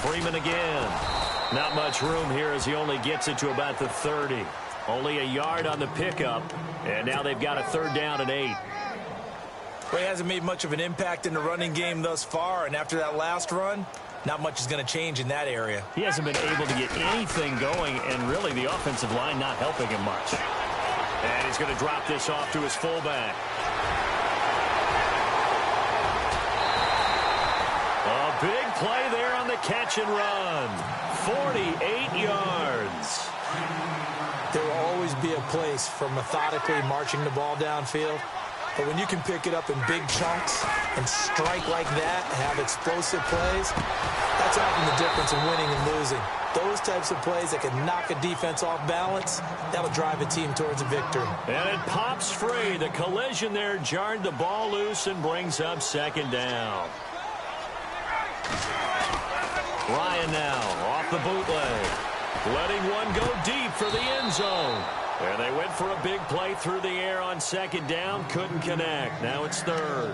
Freeman again. Not much room here as he only gets it to about the 30. Only a yard on the pickup, and now they've got a 3rd down and 8. Well, he hasn't made much of an impact in the running game thus far, and after that last run, not much is going to change in that area. He hasn't been able to get anything going, and really the offensive line not helping him much. And he's going to drop this off to his fullback. A big play there on the catch and run. 48 yards. There will always be a place for methodically marching the ball downfield. But when you can pick it up in big chunks and strike like that, have explosive plays, that's often the difference in winning and losing. Those types of plays that can knock a defense off balance, that'll drive a team towards a victory. And it pops free. The collision there jarred the ball loose and brings up 2nd down. Ryan now off the bootleg. Letting one go deep for the end zone. And they went for a big play through the air on 2nd down. Couldn't connect. Now it's 3rd.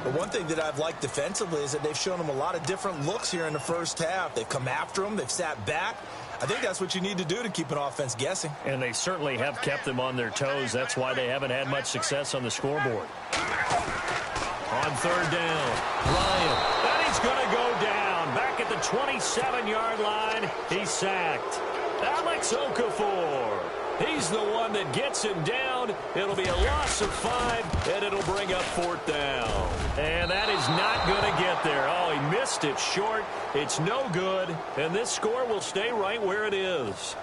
But one thing that I've liked defensively is that they've shown them a lot of different looks here in the first half. They've come after them. They've sat back. I think that's what you need to do to keep an offense guessing. And they certainly have kept them on their toes. That's why they haven't had much success on the scoreboard. On 3rd down, Ryan. And he's going to go down. Back at the 27-yard line. He's sacked. Alex Okafor. He's the one that gets him down. It'll be a loss of 5, and it'll bring up 4th down. And that is not going to get there. Oh, he missed it short. It's no good, and this score will stay right where it is.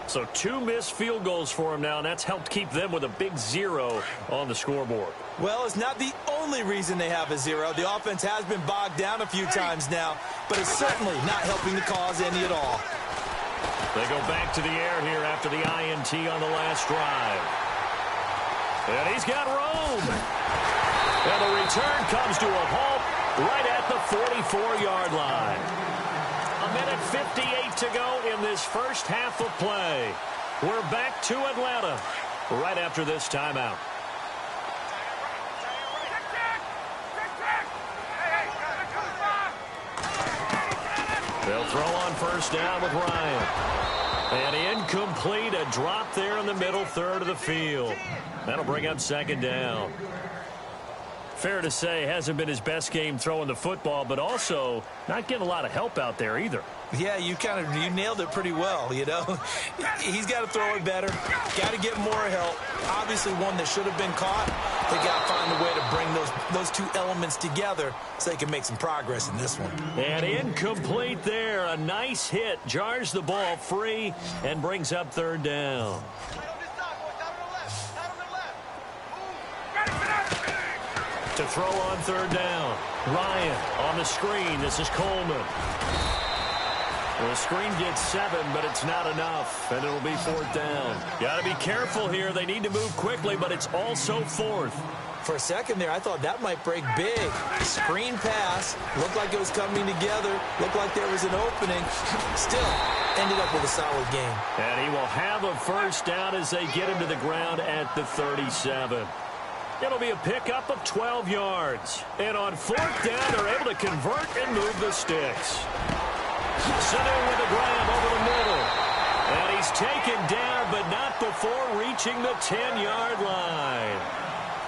So 2 missed field goals for him now, and that's helped keep them with a big 0 on the scoreboard. Well, it's not the only reason they have a 0. The offense has been bogged down a few times now, but it's certainly not helping the cause any at all. They go back to the air here after the INT on the last drive. And he's got room. And the return comes to a halt right at the 44-yard line. 1:58 to go in this first half of play. We're back to Atlanta right after this timeout. They'll throw on 1st down with Ryan. And incomplete, a drop there in the middle 3rd of the field. That'll bring up 2nd down. Fair to say, hasn't been his best game throwing the football, but also not getting a lot of help out there either. Yeah, you nailed it pretty well, you know. He's got to throw it better, got to get more help. Obviously one that should have been caught. They got to find a way to bring those 2 elements together so they can make some progress in this one. And incomplete there. A nice hit. Jars the ball free and brings up 3rd down. To throw on 3rd down. Ryan on the screen. This is Coleman. Well, the screen gets 7, but it's not enough, and it'll be 4th down. Got to be careful here. They need to move quickly, but it's also 4th. For a second there, I thought that might break big. Screen pass. Looked like it was coming together. Looked like there was an opening. Still, ended up with a solid game. And he will have a 1st down as they get him to the ground at the 37. It'll be a pickup of 12 yards. And on 4th down, they're able to convert and move the sticks. Sanu with a grab over the middle. And he's taken down, but not before reaching the 10-yard line.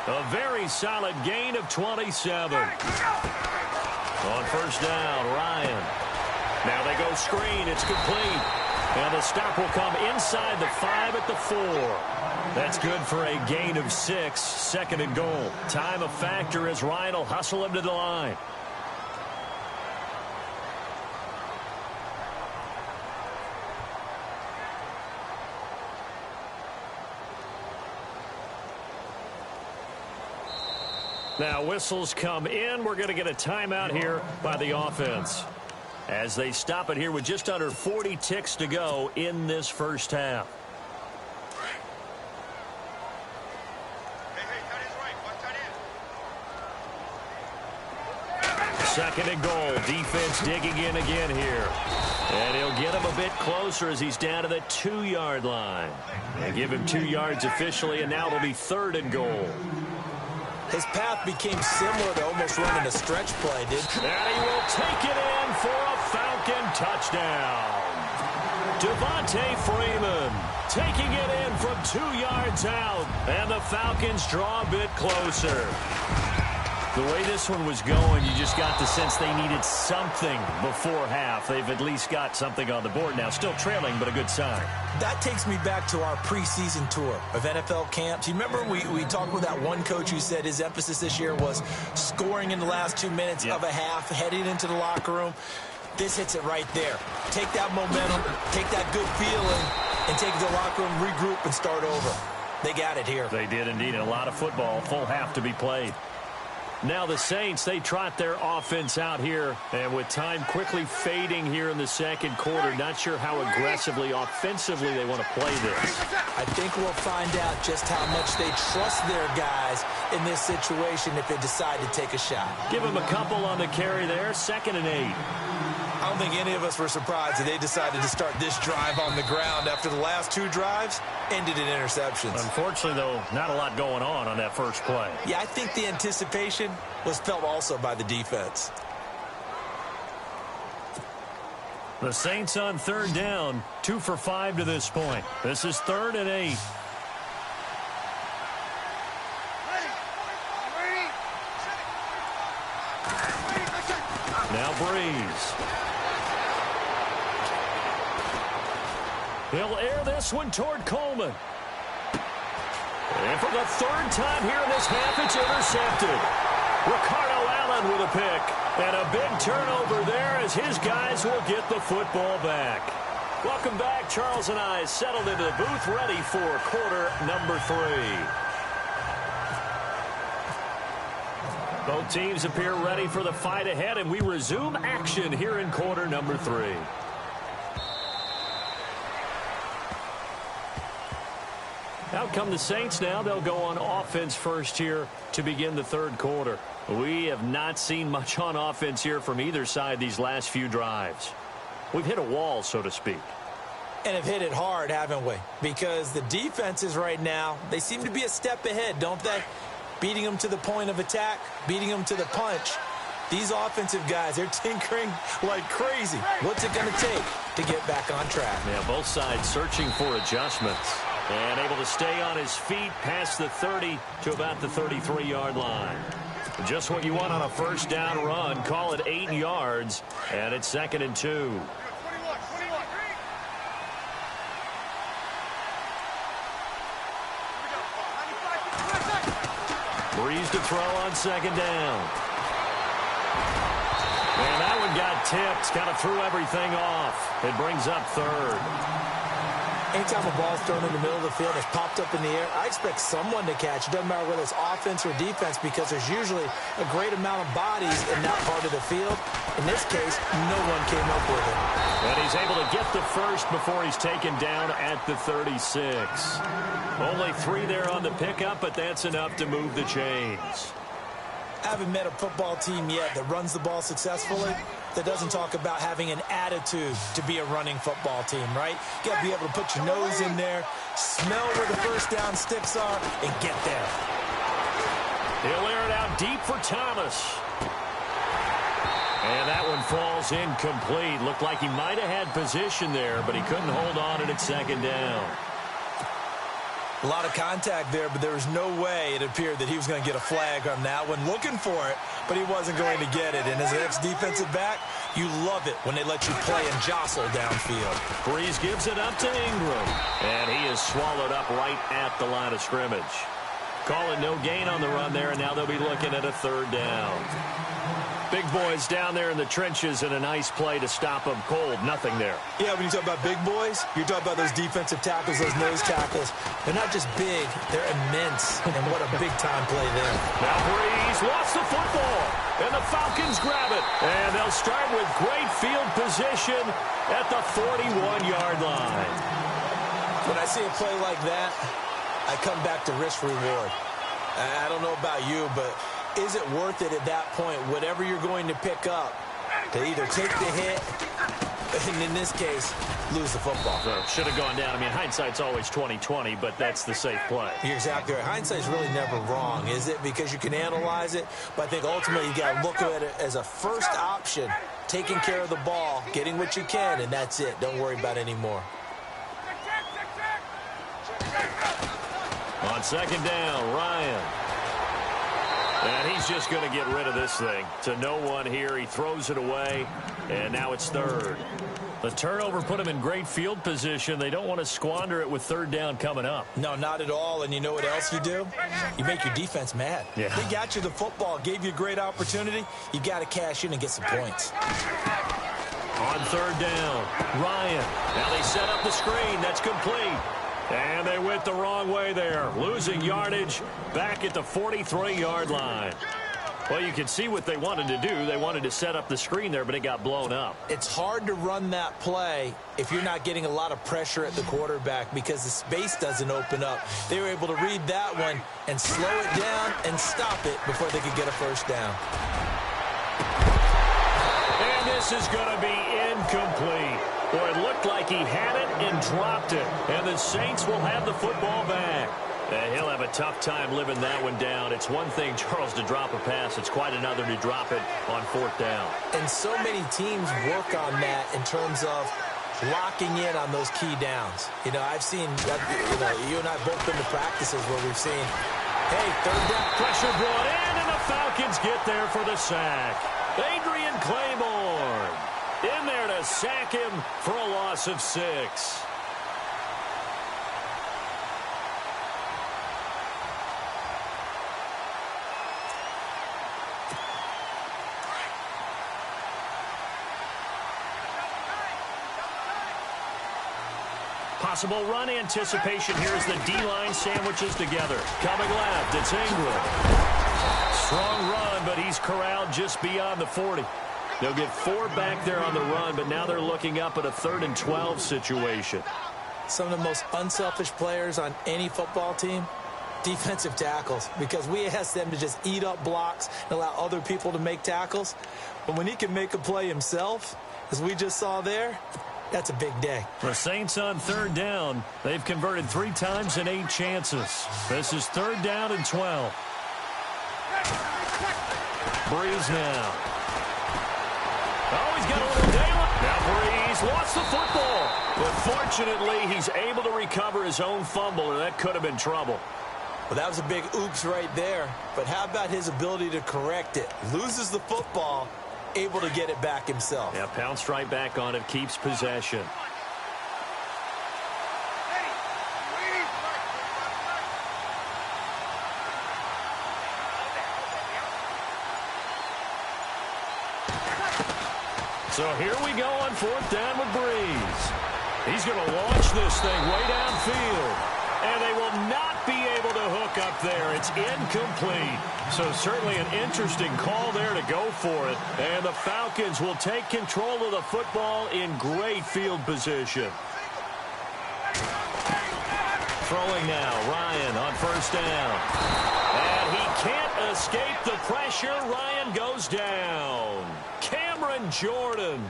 A very solid gain of 27. On 1st down, Ryan. Now they go screen. It's complete. And the stop will come inside the 5 at the 4. That's good for a gain of 6. 2nd and goal. Time a factor as Ryan will hustle him to the line. Now whistles come in. We're going to get a timeout here by the offense as they stop it here with just under 40 ticks to go in this first half. Second and goal. Defense digging in again here. And he'll get him a bit closer as he's down to the 2-yard line. And give him 2 yards officially, and now it'll be 3rd and goal. His path became similar to almost running a stretch play, did. And he will take it in for a Falcon touchdown. Devontae Freeman taking it in from 2 yards out, and the Falcons draw a bit closer. The way this one was going, you just got the sense they needed something before half. They've at least got something on the board now. Still trailing, but a good sign. That takes me back to our preseason tour of NFL camps. You remember we talked with that one coach who said his emphasis this year was scoring in the last 2 minutes of a half, heading into the locker room. This hits it right there. Take that momentum, take that good feeling, and take it to the locker room, regroup, and start over. They got it here. They did indeed. A lot of football, full half to be played. Now the Saints, they trot their offense out here, and with time quickly fading here in the second quarter, not sure how aggressively, offensively they want to play this. I think we'll find out just how much they trust their guys in this situation if they decide to take a shot. Give them a couple on the carry there, 2nd and 8. I don't think any of us were surprised that they decided to start this drive on the ground after the last 2 drives ended in interceptions. Unfortunately, though, not a lot going on that first play. Yeah, I think the anticipation was felt also by the defense. The Saints on 3rd down, 2 for 5 to this point. This is 3rd and 8. Now Breeze. He'll air this one toward Coleman. And for the 3rd time here in this half, it's intercepted. Ricardo Allen with a pick. And a big turnover there as his guys will get the football back. Welcome back. Charles and I settled into the booth, ready for quarter number 3. Both teams appear ready for the fight ahead, and we resume action here in quarter number 3. Out come the Saints now. They'll go on offense first here to begin the 3rd quarter. We have not seen much on offense here from either side these last few drives. We've hit a wall, so to speak. And have hit it hard, haven't we? Because the defenses right now, they seem to be a step ahead, don't they? Beating them to the point of attack, beating them to the punch. These offensive guys, they're tinkering like crazy. What's it going to take to get back on track? Yeah, both sides searching for adjustments. And able to stay on his feet past the 30 to about the 33-yard line. Just what you want on a 1st down run. Call it 8 yards, and it's 2nd and 2. Breeze to throw on 2nd down. And that one got tipped. Kind of threw everything off. It brings up 3rd. Anytime a ball's thrown in the middle of the field, it's popped up in the air, I expect someone to catch. It doesn't matter whether it's offense or defense because there's usually a great amount of bodies in that part of the field. In this case, no one came up with it. And he's able to get the first before he's taken down at the 36. Only 3 there on the pickup, but that's enough to move the chains. I haven't met a football team yet that runs the ball successfully that doesn't talk about having an attitude to be a running football team, right? You got to be able to put your nose in there, smell where the 1st down sticks are, and get there. He'll air it out deep for Thomas. And that one falls incomplete. Looked like he might have had position there, but he couldn't hold on it at 2nd down. A lot of contact there, but there was no way it appeared that he was going to get a flag on that one. Looking for it, but he wasn't going to get it. And as an ex-defensive back, you love it when they let you play and jostle downfield. Breeze gives it up to Ingram. And he is swallowed up right at the line of scrimmage. Call it no gain on the run there, and now they'll be looking at a 3rd down. Big boys down there in the trenches, and a nice play to stop them cold. Nothing there. Yeah, when you talk about big boys, you're talking about those defensive tackles, those nose tackles. They're not just big, they're immense. And what a big-time play there. Now Breeze lost the football, and the Falcons grab it. And they'll start with great field position at the 41-yard line. When I see a play like that, I come back to risk-reward. I don't know about you, but is it worth it at that point, whatever you're going to pick up, to either take the hit And in this case, lose the football. So should have gone down. I mean, hindsight's always 20/20, but that's the safe play. You're exactly right. Hindsight's really never wrong, is it? Because you can analyze it, but I think ultimately you got to look at it as a first option, taking care of the ball, getting what you can, and that's it. Don't worry about any more. On second down, Ryan. And he's just going to get rid of this thing. To no one here. He throws it away, and now it's third. The turnover put him in great field position. They don't want to squander it with third down coming up. No, not at all. And you know what else you do? You make your defense mad. Yeah. They got you the football, gave you a great opportunity. You got to cash in and get some points. On third down, Ryan. Now they set up the screen. That's complete. And they went the wrong way there, losing yardage back at the 43-yard line. Well, you can see what they wanted to do. They wanted to set up the screen there, but it got blown up. It's hard to run that play if you're not getting a lot of pressure at the quarterback because the space doesn't open up. They were able to read that one and slow it down and stop it before they could get a first down. And this is going to be incomplete. Boy, it looked like he had it and dropped it. And the Saints will have the football back. He'll have a tough time living that one down. It's one thing, Charles, to drop a pass. It's quite another to drop it on fourth down. And so many teams work on that in terms of locking in on those key downs. You know, I've seen, you and I both been to practices where we've seen, hey, third down. Pressure brought in, and the Falcons get there for the sack. Adrian Claiborne in there to sack him for a loss of 6. Possible run anticipation here as the D-line sandwiches together. Coming left, it's Ingram. Strong run, but he's corralled just beyond the 40. They'll get 4 back there on the run, but now they're looking up at a 3rd and 12 situation. Some of the most unselfish players on any football team, defensive tackles, because we ask them to just eat up blocks and allow other people to make tackles. But when he can make a play himself, as we just saw there, that's a big day. The Saints on third down. They've converted 3 times in 8 chances. This is 3rd down and 12. Breeze now. Oh, he's got a little daylight. Now Breeze lost the football. But fortunately, he's able to recover his own fumble, or that could have been trouble. Well, that was a big oops right there. But how about his ability to correct it? Loses the football, able to get it back himself. Yeah, pounced right back on it, keeps possession. So here we go on 4th down with Breeze. He's going to launch this thing way downfield. And they will not be able to hook up there. It's incomplete. So certainly an interesting call there to go for it. And the Falcons will take control of the football in great field position. Throwing now, Ryan on 1st down. And he can't escape the pressure. Ryan goes down. Cameron Jordan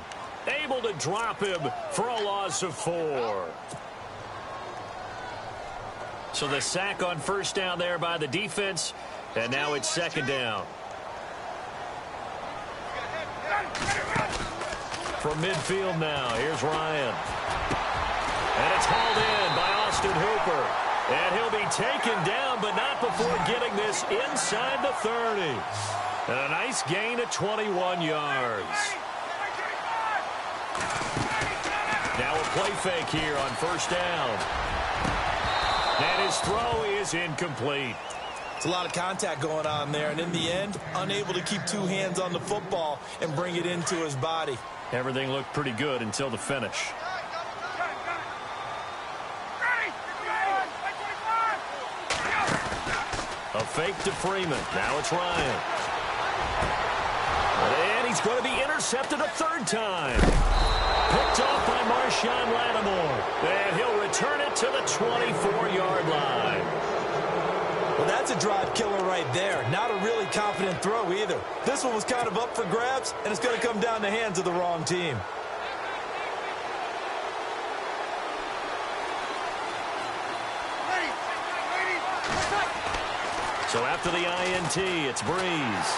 able to drop him for a loss of 4. So the sack on 1st down there by the defense, and now it's 2nd down. From midfield now, here's Ryan. And it's hauled in by Austin Hooper. And he'll be taken down, but not before getting this inside the 30. And a nice gain of 21 yards. Now a play fake here on 1st down. And his throw is incomplete. It's a lot of contact going on there, and in the end, unable to keep 2 hands on the football and bring it into his body. Everything looked pretty good until the finish. A fake to Freeman. Now it's Ryan. And he's going to be intercepted a 3rd time. Picked off by Marshawn Lattimore. And he'll return it to the 24-yard line. Well, that's a drive killer right there. Not a really confident throw either. This one was kind of up for grabs, and it's going to come down the hands of the wrong team. So after the INT, it's Breeze.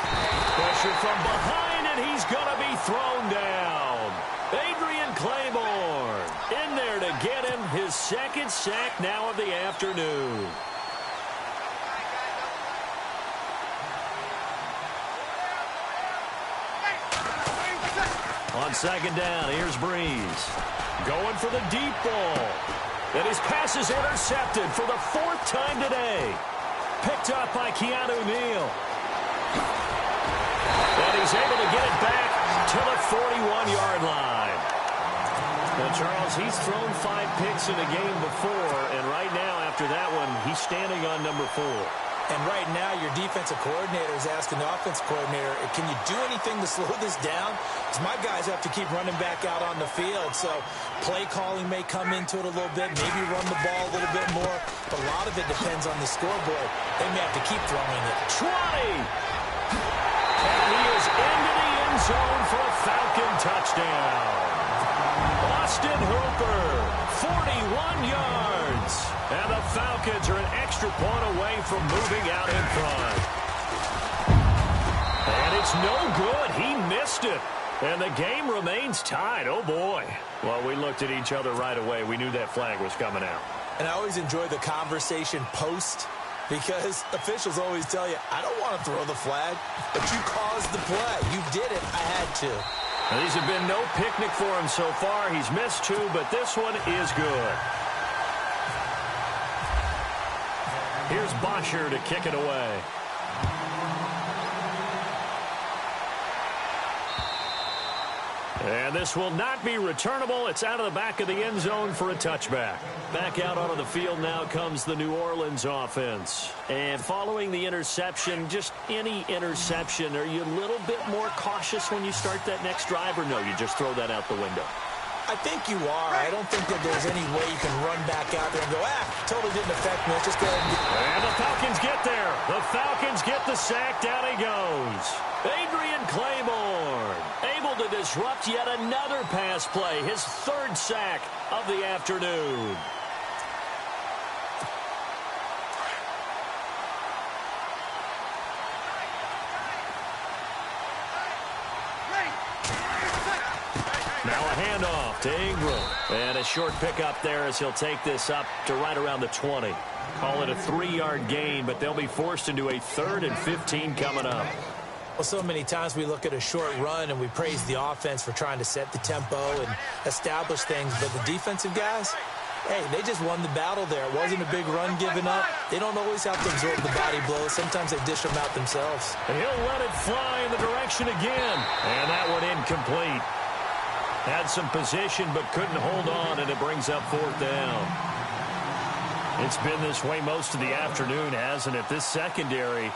Pressure from behind, and he's going to be thrown down. Adrian Claiborne in there to get him his second sack now of the afternoon. On second down, here's Breeze. Going for the deep ball. And his pass is intercepted for the fourth time today. Picked up by Keanu Neal. And he's able to get it back to the 41-yard line. Well, Charles, he's thrown 5 picks in a game before, and right now, after that one, he's standing on number 4. And right now, your defensive coordinator is asking the offensive coordinator, can you do anything to slow this down? Because my guys have to keep running back out on the field. So play calling may come into it a little bit, maybe run the ball a little bit more. But a lot of it depends on the scoreboard. They may have to keep throwing it. 20! And he is into the end zone for a Falcon touchdown. Austin Hooper, 41 yards. And the Falcons are an extra point away from moving out in front. And it's no good. He missed it. And the game remains tied. Oh, boy. Well, we looked at each other right away. We knew that flag was coming out. And I always enjoy the conversation post, because officials always tell you, I don't want to throw the flag, but you caused the play. You did it. I had to. Now, these have been no picnic for him so far. He's missed 2, but this one is good. Here's Bosher to kick it away. And this will not be returnable. It's out of the back of the end zone for a touchback. Back out onto the field now comes the New Orleans offense. And following the interception, just any interception, are you a little bit more cautious when you start that next drive, or no, you just throw that out the window? I think you are. I don't think that there's any way you can run back out there and go, totally didn't affect me. Let's just go ahead and get... And the Falcons get there. The Falcons get the sack. Down he goes. Adrian Claiborne able to disrupt yet another pass play. His 3rd sack of the afternoon. Now a handoff to Ingram. And a short pickup there as he'll take this up to right around the 20. Call it a 3-yard gain, but they'll be forced into a 3rd and 15 coming up. Well, so many times we look at a short run and we praise the offense for trying to set the tempo and establish things. But the defensive guys, hey, they just won the battle there. It wasn't a big run given up. They don't always have to absorb the body blows. Sometimes they dish them out themselves. And he'll let it fly in the direction again. And that one incomplete. Had some position but couldn't hold on, and it brings up 4th down. It's been this way most of the afternoon, hasn't it? This secondary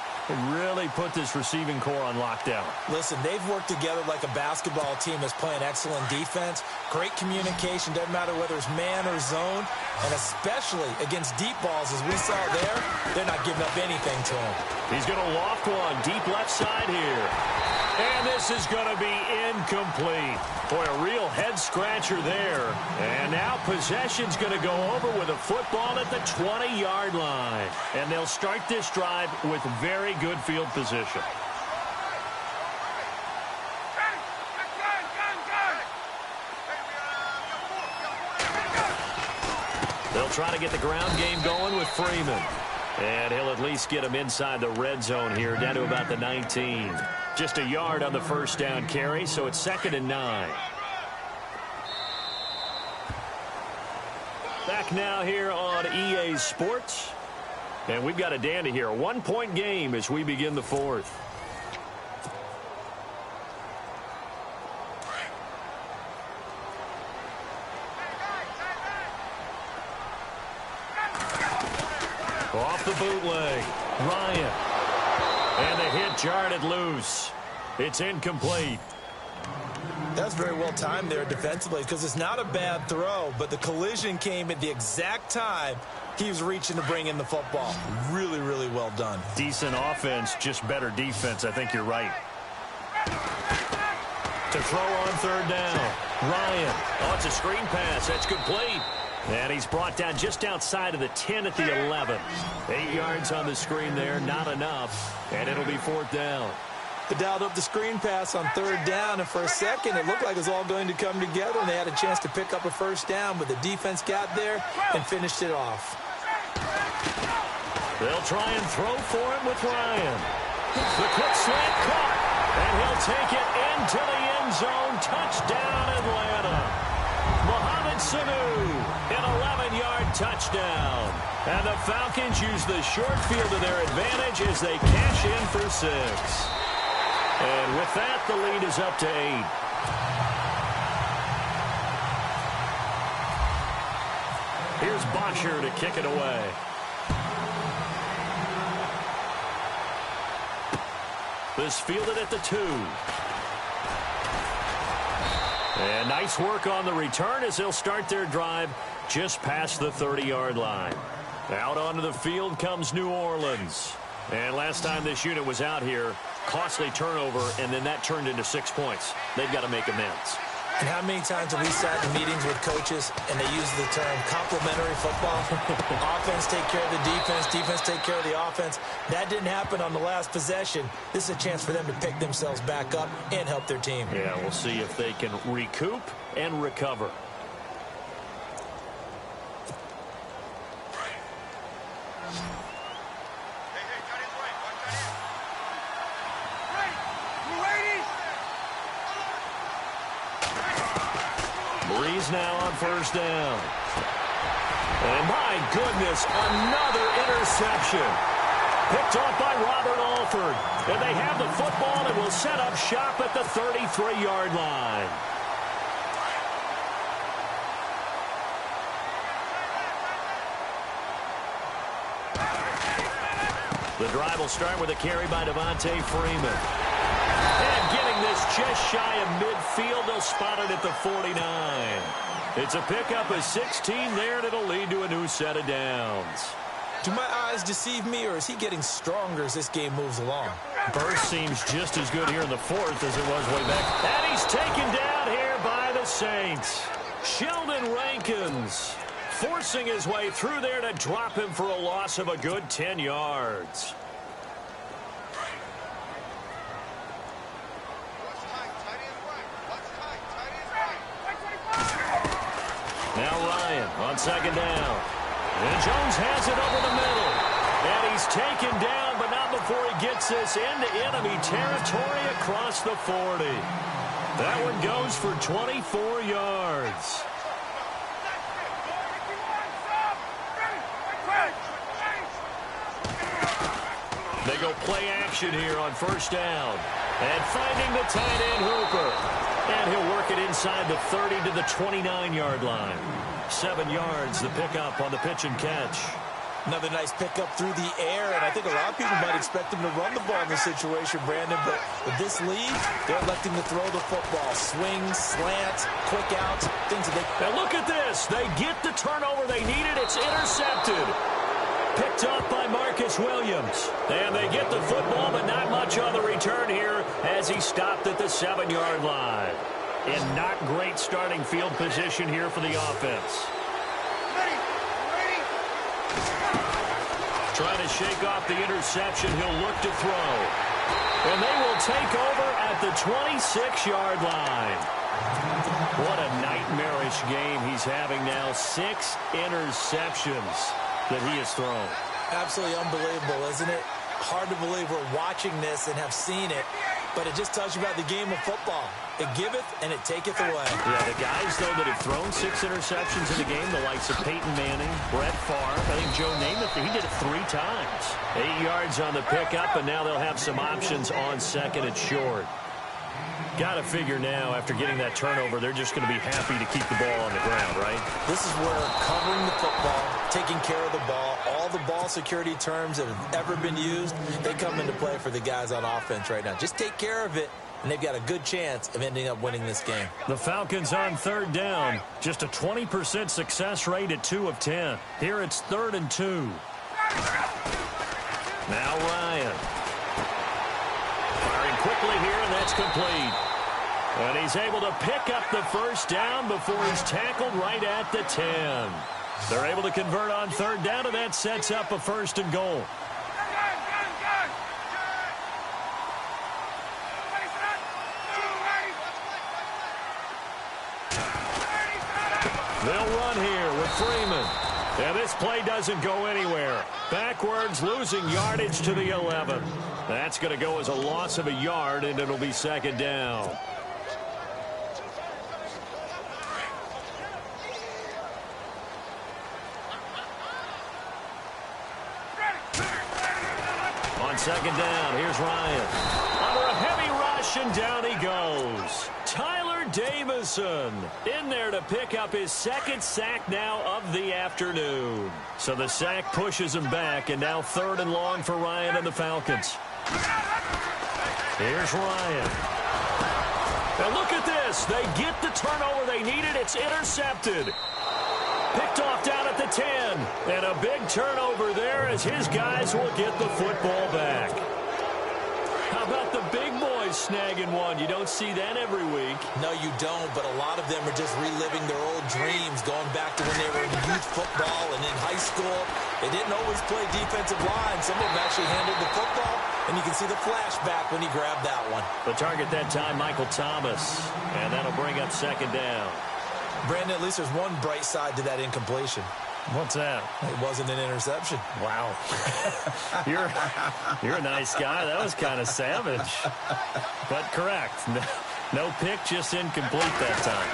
really put this receiving core on lockdown. Listen, they've worked together like a basketball team that's playing excellent defense. Great communication, doesn't matter whether it's man or zone, and especially against deep balls, as we saw there, they're not giving up anything to him. He's going to loft one deep left side here. And this is going to be incomplete. Boy, a real head-scratcher there. And now possession's going to go over with a football at the 20-yard line. And they'll start this drive with very good field position. They'll try to get the ground game going with Freeman. And he'll at least get him inside the red zone here, down to about the 19. Just a yard on the first down carry, so it's 2nd and 9. Back now here on EA Sports. And we've got a dandy here. A 1-point game as we begin the 4th. Off the bootleg. Ryan. And the hit jarred it loose. It's incomplete. That's very well timed there defensively, because it's not a bad throw, but the collision came at the exact time he was reaching to bring in the football. Really, really well done. Decent offense, just better defense. I think you're right. To throw on 3rd down. Ryan. Oh, it's a screen pass. That's complete. And he's brought down just outside of the 10 at the 11. 8 yards on the screen there, not enough. And it'll be 4th down. They dialed up the screen pass on 3rd down, and for a second it looked like it was all going to come together, and they had a chance to pick up a 1st down, but the defense got there and finished it off. They'll try and throw for it with Ryan. The quick slant caught, and he'll take it into the end zone. Touchdown, Atlanta. Mohamed Sanu, an 11-yard touchdown. And the Falcons use the short field to their advantage as they cash in for 6. And with that, the lead is up to 8. Here's Bosher to kick it away. This fielded at the 2. And nice work on the return as they'll start their drive just past the 30-yard line. Out onto the field comes New Orleans. And last time this unit was out here, costly turnover, and then that turned into 6 points. They've got to make amends. And how many times have we sat in meetings with coaches and they use the term complementary football? Offense take care of the defense, defense take care of the offense. That didn't happen on the last possession. This is a chance for them to pick themselves back up and help their team. Yeah, we'll see if they can recoup and recover. Breeze now on 1st down. And my goodness, another interception. Picked off by Robert Alford. And they have the football and will set up shop at the 33-yard line. The drive will start with a carry by Devontae Freeman. And getting this just shy of midfield, they'll spot it at the 49. It's a pickup of 16 there, and it'll lead to a new set of downs. Do my eyes deceive me, or is he getting stronger as this game moves along? Burst seems just as good here in the 4th as it was way back. And he's taken down here by the Saints. Sheldon Rankins forcing his way through there to drop him for a loss of a good 10 yards. Now Ryan on 2nd down. And Jones has it over the middle. And he's taken down, but not before he gets this into enemy territory across the 40. That one goes for 24 yards. They go play action here on 1st down. And finding the tight end Hooper. And he'll work it inside the 30 to the 29-yard line. 7 yards, the pickup on the pitch and catch. Another nice pickup through the air, and I think a lot of people might expect him to run the ball in this situation, Brandon, but with this lead, they're electing to throw the football. Swings, slants, quick outs, things that they... Now look at this. They get the turnover they needed. It's intercepted. Picked up by Marcus Williams. And they get the football, but not much on the return here as he stopped at the 7-yard line. And not great starting field position here for the offense. Trying to shake off the interception. He'll look to throw. And they will take over at the 26-yard line. What a nightmarish game he's having now. 6 interceptions that he has thrown. Absolutely unbelievable, isn't it? Hard to believe we're watching this and have seen it, but it just tells you about the game of football. It giveth and it taketh away. Yeah, the guys, though, that have thrown 6 interceptions in the game, the likes of Peyton Manning, Brett Favre, I think Joe Namath, he did it 3 times. 8 yards on the pickup, and now they'll have some options on 2nd and short. Got to figure now, after getting that turnover, they're just going to be happy to keep the ball on the ground, right? This is where covering the football, taking care of the ball, all the ball security terms that have ever been used, they come into play for the guys on offense right now. Just take care of it, and they've got a good chance of ending up winning this game. The Falcons on 3rd down. Just a 20% success rate at 2 of 10. Here it's 3rd and 2. Now Ryan. Firing quickly here, and that's complete. And he's able to pick up the first down before he's tackled right at the 10. They're able to convert on third down, and that sets up a 1st and goal. They'll run here with Freeman. And this play doesn't go anywhere. Backwards, losing yardage to the 11. That's going to go as a loss of a yard, and it'll be 2nd down. On 2nd down, here's Ryan. Under a heavy rush, and down he goes. Tyler Davison in there to pick up his 2nd sack now of the afternoon. So the sack pushes him back, and now 3rd and long for Ryan and the Falcons. Here's Ryan. And look at this. They get the turnover they needed. It's intercepted. Picked off down at the 10. And a big turnover there as his guys will get the football back. How about the big boys snagging one? You don't see that every week. No, you don't, but a lot of them are just reliving their old dreams, going back to when they were in youth football and in high school. They didn't always play defensive line. Some of them actually handled the football, and you can see the flashback when he grabbed that one. The target that time, Michael Thomas, and that'll bring up 2nd down. Brandon, at least there's one bright side to that incompletion. What's that? It wasn't an interception. Wow. You're a nice guy. That was kind of savage. But correct. No pick, just incomplete that time.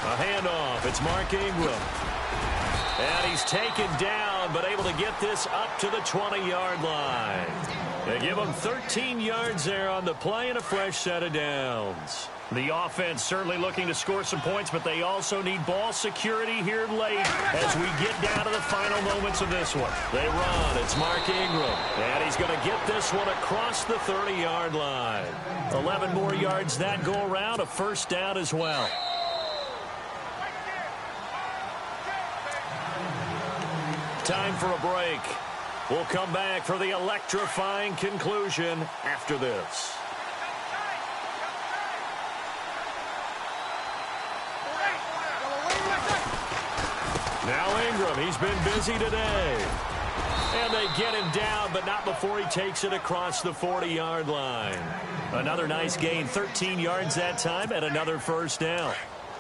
A handoff. It's Mark Ingram. And he's taken down, but able to get this up to the 20-yard line. They give him 13 yards there on the play and a fresh set of downs. The offense certainly looking to score some points, but they also need ball security here late as we get down to the final moments of this one. They run. It's Mark Ingram. And he's going to get this one across the 30-yard line. 11 more yards that go around, a 1st down as well. Time for a break. We'll come back for the electrifying conclusion after this. Now Ingram, he's been busy today. And they get him down, but not before he takes it across the 40-yard line. Another nice gain, 13 yards that time, and another 1st down.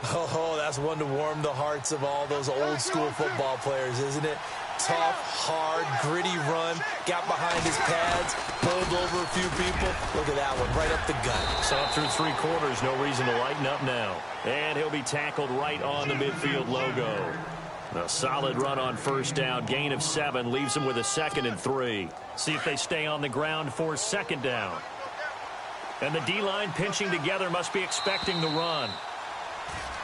Oh, that's one to warm the hearts of all those old-school football players, isn't it? Tough, hard, gritty run, got behind his pads, pulled over a few people. Look at that one, right up the gut. So through 3 quarters, no reason to lighten up now. And he'll be tackled right on the midfield logo. A solid run on 1st down, gain of 7, leaves them with a 2nd and 3. See if they stay on the ground for 2nd down. And the D-line pinching together, must be expecting the run.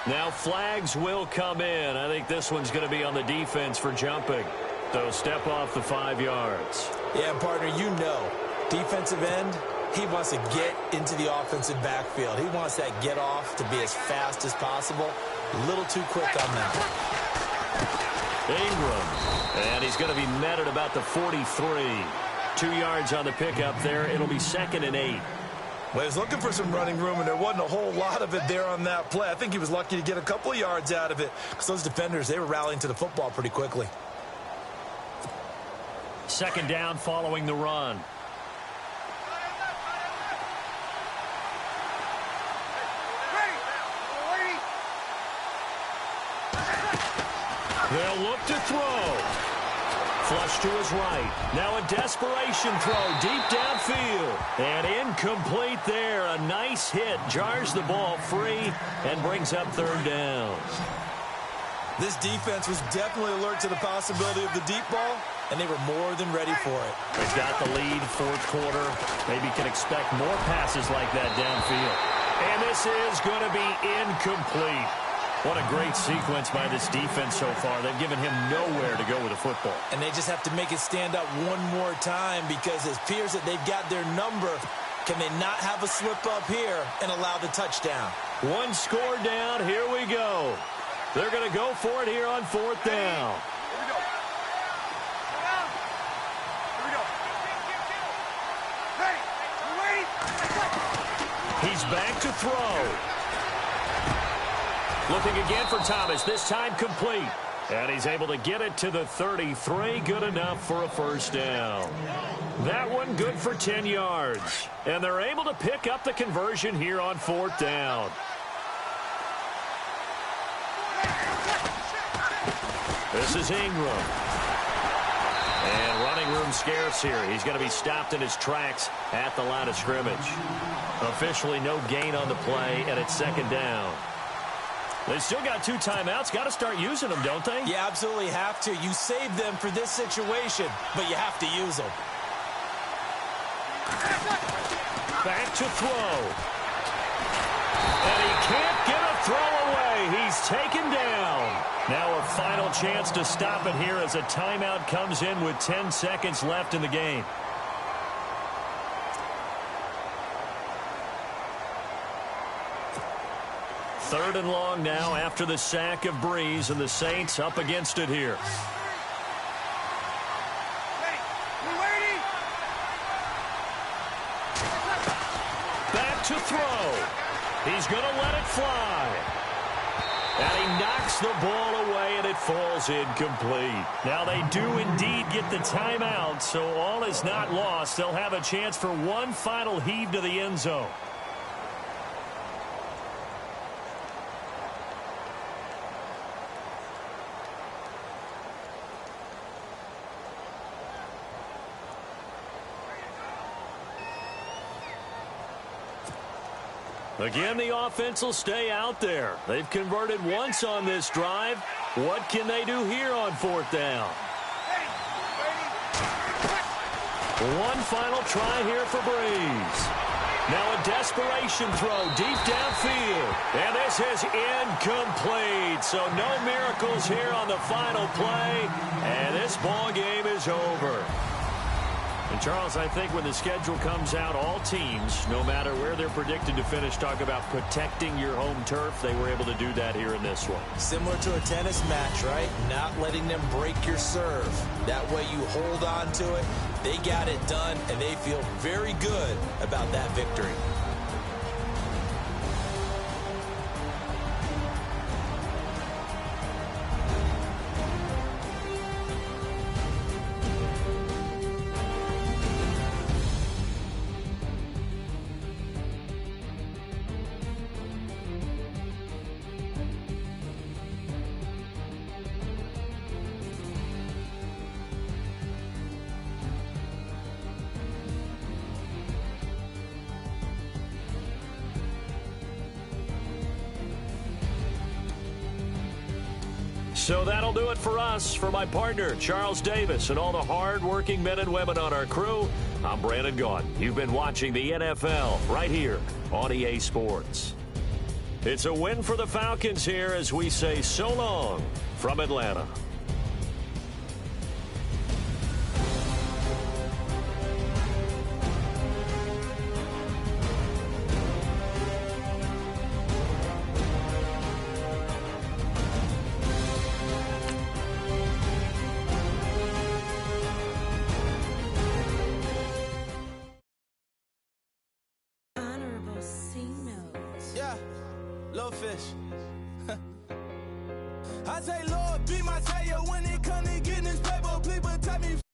Now flags will come in. I think this one's going to be on the defense for jumping. So step off the 5 yards. Yeah, partner, you know, defensive end, he wants to get into the offensive backfield. He wants that get off to be as fast as possible. A little too quick on that. Ingram, and he's going to be met at about the 43. 2 yards on the pickup there. It'll be 2nd and 8. Well, he was looking for some running room, and there wasn't a whole lot of it there on that play. I think he was lucky to get a couple of yards out of it because those defenders, they were rallying to the football pretty quickly. 2nd down following the run. They'll look to throw. Flush to his right. Now a desperation throw deep downfield. And incomplete there. A nice hit. Jars the ball free and brings up 3rd down. This defense was definitely alert to the possibility of the deep ball, and they were more than ready for it. They've got the lead, 4th quarter. Maybe can expect more passes like that downfield. And this is going to be incomplete. What a great sequence by this defense so far. They've given him nowhere to go with the football. And they just have to make it stand up one more time because it appears that they've got their number. Can they not have a slip up here and allow the touchdown? 1 score down. Here we go. They're going to go for it here on 4th down. He's back to to throw. Looking again for Thomas, this time complete. And he's able to get it to the 33, good enough for a first down. That one good for 10 yards. And they're able to pick up the conversion here on 4th down. This is Ingram. And running room scarce here. He's going to be stopped in his tracks at the line of scrimmage. Officially no gain on the play, and it's 2nd down. They still got 2 timeouts. Got to start using them, don't they? You absolutely have to. You save them for this situation, but you have to use them. Back to throw. And he can't get a throw away. He's taken down. Now a final chance to stop it here as a timeout comes in with 10 seconds left in the game. Third and long now after the sack of Breeze, and the Saints up against it here. Back to throw. He's going to let it fly. And he knocks the ball away, and it falls incomplete. Now they do indeed get the timeout, so all is not lost. They'll have a chance for one final heave to the end zone. Again, the offense will stay out there. They've converted once on this drive. What can they do here on 4th down? One final try here for Breeze. Now a desperation throw deep downfield. And this is incomplete. So no miracles here on the final play. And this ball game is over. And, Charles, I think when the schedule comes out, all teams, no matter where they're predicted to finish, talk about protecting your home turf. They were able to do that here in this one. Similar to a tennis match, right? Not letting them break your serve. That way you hold on to it. They got it done, and they feel very good about that victory. So that'll do it for us. For my partner, Charles Davis, and all the hard-working men and women on our crew, I'm Brandon Gaudin. You've been watching the NFL right here on EA Sports. It's a win for the Falcons here as we say so long from Atlanta. Fish. I say, Lord, be my savior when it comes to getting this paper. Please protect me.